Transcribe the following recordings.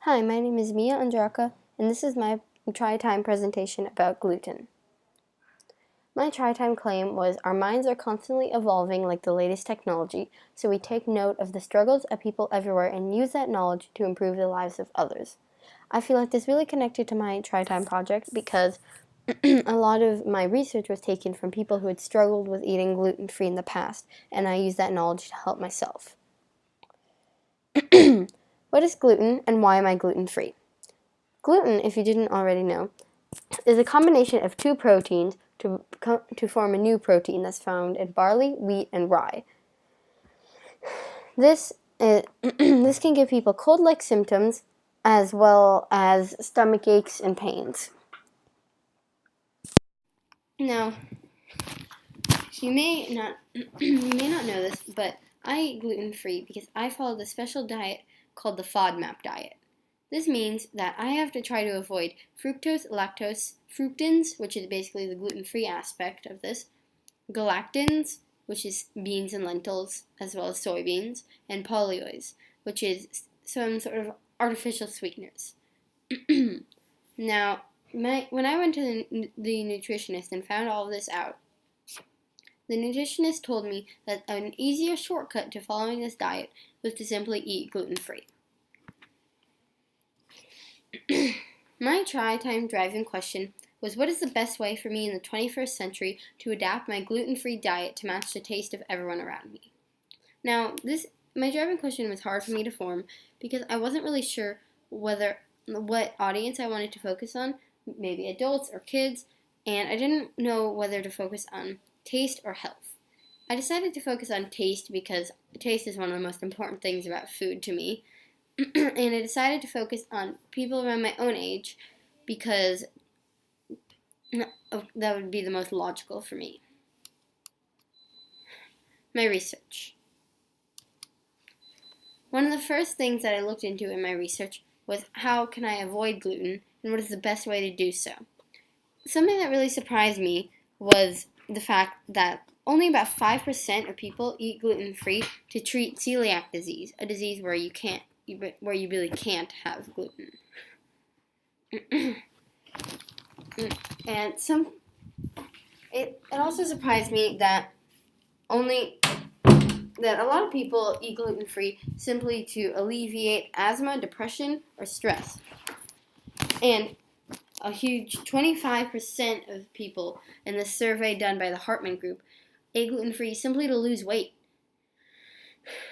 Hi, my name is Mia Andraka, and this is my TriTime presentation about gluten. My TriTime claim was, our minds are constantly evolving like the latest technology, so we take note of the struggles of people everywhere and use that knowledge to improve the lives of others. I feel like this really connected to my TriTime project because a lot of my research was taken from people who had struggled with eating gluten-free in the past, and I used that knowledge to help myself. What is gluten and why am I gluten-free? Gluten, if you didn't already know, is a combination of two proteins to form a new protein that's found in barley, wheat, and rye. This can give people cold-like symptoms as well as stomach aches and pains. Now, you may not know this, but I eat gluten-free because I follow the special diet called the FODMAP diet. This means that I have to try to avoid fructose, lactose, fructans, which is basically the gluten-free aspect of this, galactans, which is beans and lentils, as well as soybeans, and polyols, which is some sort of artificial sweeteners. Now, when I went to the nutritionist and found all of this out, the nutritionist told me that an easier shortcut to following this diet was to simply eat gluten-free. My TriTime driving question was, what is the best way for me in the 21st century to adapt my gluten-free diet to match the taste of everyone around me? Now, my driving question was hard for me to form because I wasn't really sure what audience I wanted to focus on, maybe adults or kids, and I didn't know whether to focus on taste or health. I decided to focus on taste because taste is one of the most important things about food to me. And I decided to focus on people around my own age because that would be the most logical for me. My research. One of the first things that I looked into in my research was how can I avoid gluten and what is the best way to do so. Something that really surprised me was the fact that only about 5% of people eat gluten-free to treat celiac disease, a disease where you really can't have gluten. And it also surprised me that a lot of people eat gluten-free simply to alleviate asthma, depression, or stress. And a huge 25% of people in the survey done by the Hartman Group ate gluten-free simply to lose weight.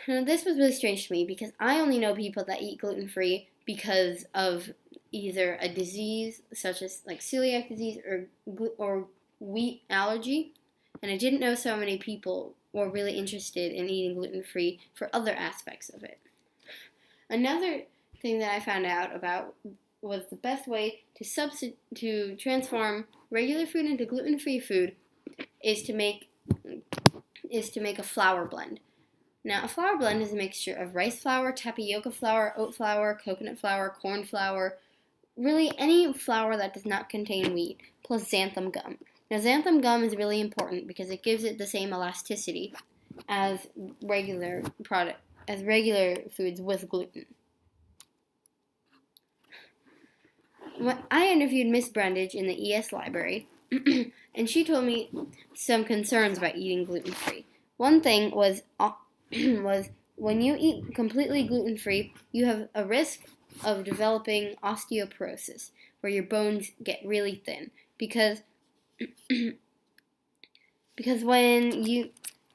Now, this was really strange to me because I only know people that eat gluten-free because of either a disease such as like celiac disease or wheat allergy, and I didn't know so many people were really interested in eating gluten-free for other aspects of it. Another thing that I found out about was the best way to transform regular food into gluten-free food is to make a flour blend. Now, a flour blend is a mixture of rice flour, tapioca flour, oat flour, coconut flour, corn flour, really any flour that does not contain wheat, plus xanthan gum. Now, xanthan gum is really important because it gives it the same elasticity as regular foods with gluten. I interviewed Miss Brundage in the ES library, and she told me some concerns about eating gluten-free. One thing was when you eat completely gluten-free, you have a risk of developing osteoporosis, where your bones get really thin, because when you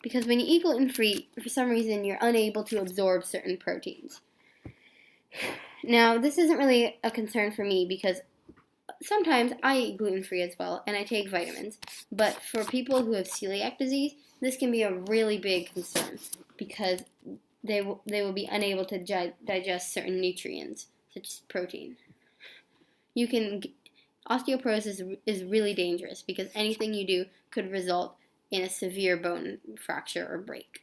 eat gluten-free, for some reason you're unable to absorb certain proteins. Now, this isn't really a concern for me because sometimes I eat gluten-free as well, and I take vitamins. But for people who have celiac disease, this can be a really big concern because they will be unable to digest certain nutrients, such as protein. Osteoporosis is really dangerous because anything you do could result in a severe bone fracture or break.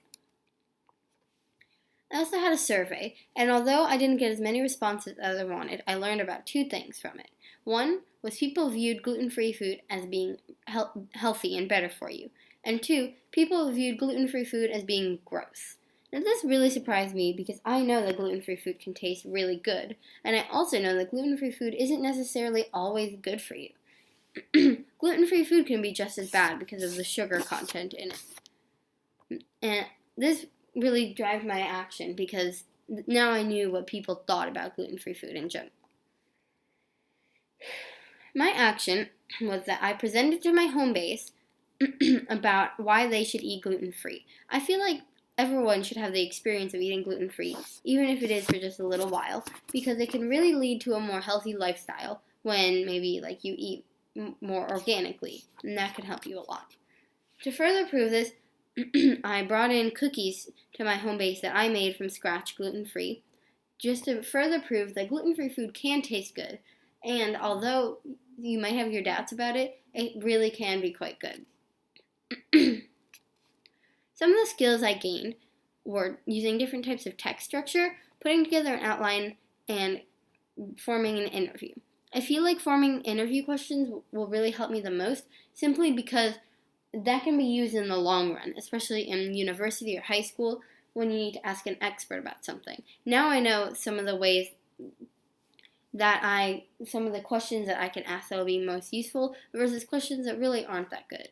I also had a survey, and although I didn't get as many responses as I wanted, I learned about two things from it. One was people viewed gluten-free food as being healthy and better for you. And two, people viewed gluten-free food as being gross. Now, this really surprised me because I know that gluten-free food can taste really good, and I also know that gluten-free food isn't necessarily always good for you. Gluten-free food can be just as bad because of the sugar content in it. And this really drives my action because now I knew what people thought about gluten-free food in general. My action was that I presented to my home base about why they should eat gluten-free. I feel like everyone should have the experience of eating gluten-free, even if it is for just a little while, because it can really lead to a more healthy lifestyle when maybe like you eat more organically, and that can help you a lot. To further prove this, I brought in cookies to my home base that I made from scratch gluten-free, just to further prove that gluten-free food can taste good, and although you might have your doubts about it, it really can be quite good. Some of the skills I gained were using different types of text structure, putting together an outline, and forming an interview. I feel like forming interview questions will really help me the most, simply because that can be used in the long run, especially in university or high school when you need to ask an expert about something. Now I know some of the ways some of the questions that I can ask that will be most useful versus questions that really aren't that good.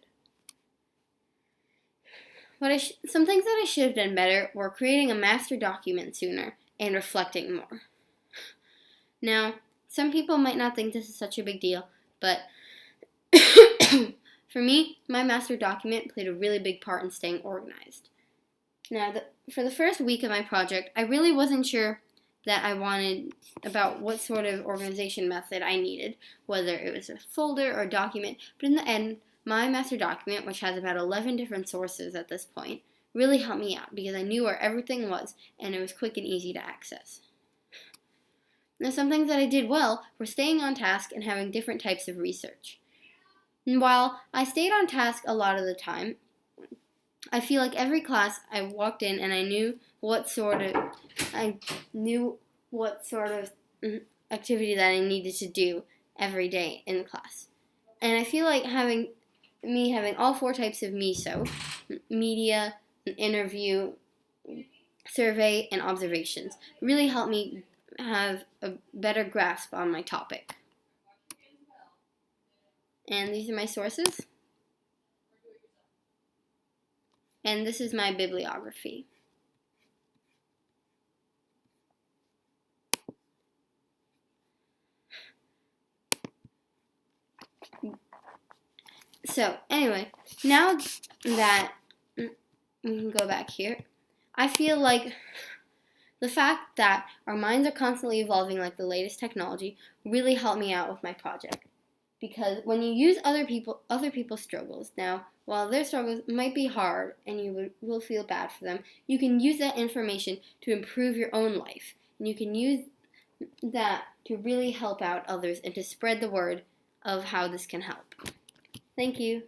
Some things that I should have done better were creating a master document sooner and reflecting more. Now, some people might not think this is such a big deal, but for me, my master document played a really big part in staying organized. Now, for the first week of my project, I really wasn't sure that I wanted about what sort of organization method I needed, whether it was a folder or a document, but in the end, my master document, which has about 11 different sources at this point, really helped me out because I knew where everything was and it was quick and easy to access. Now, some things that I did well were staying on task and having different types of research. And while I stayed on task a lot of the time, I feel like every class I walked in and I knew what sort of activity that I needed to do every day in class. And I feel like having all 4 types of MISO, media, interview, survey, and observations, really helped me have a better grasp on my topic. And these are my sources. And this is my bibliography. So, anyway, now that we can go back here, I feel like the fact that our minds are constantly evolving like the latest technology really helped me out with my project. Because when you use other people's struggles, now, while their struggles might be hard and you will feel bad for them, you can use that information to improve your own life. And you can use that to really help out others and to spread the word of how this can help. Thank you.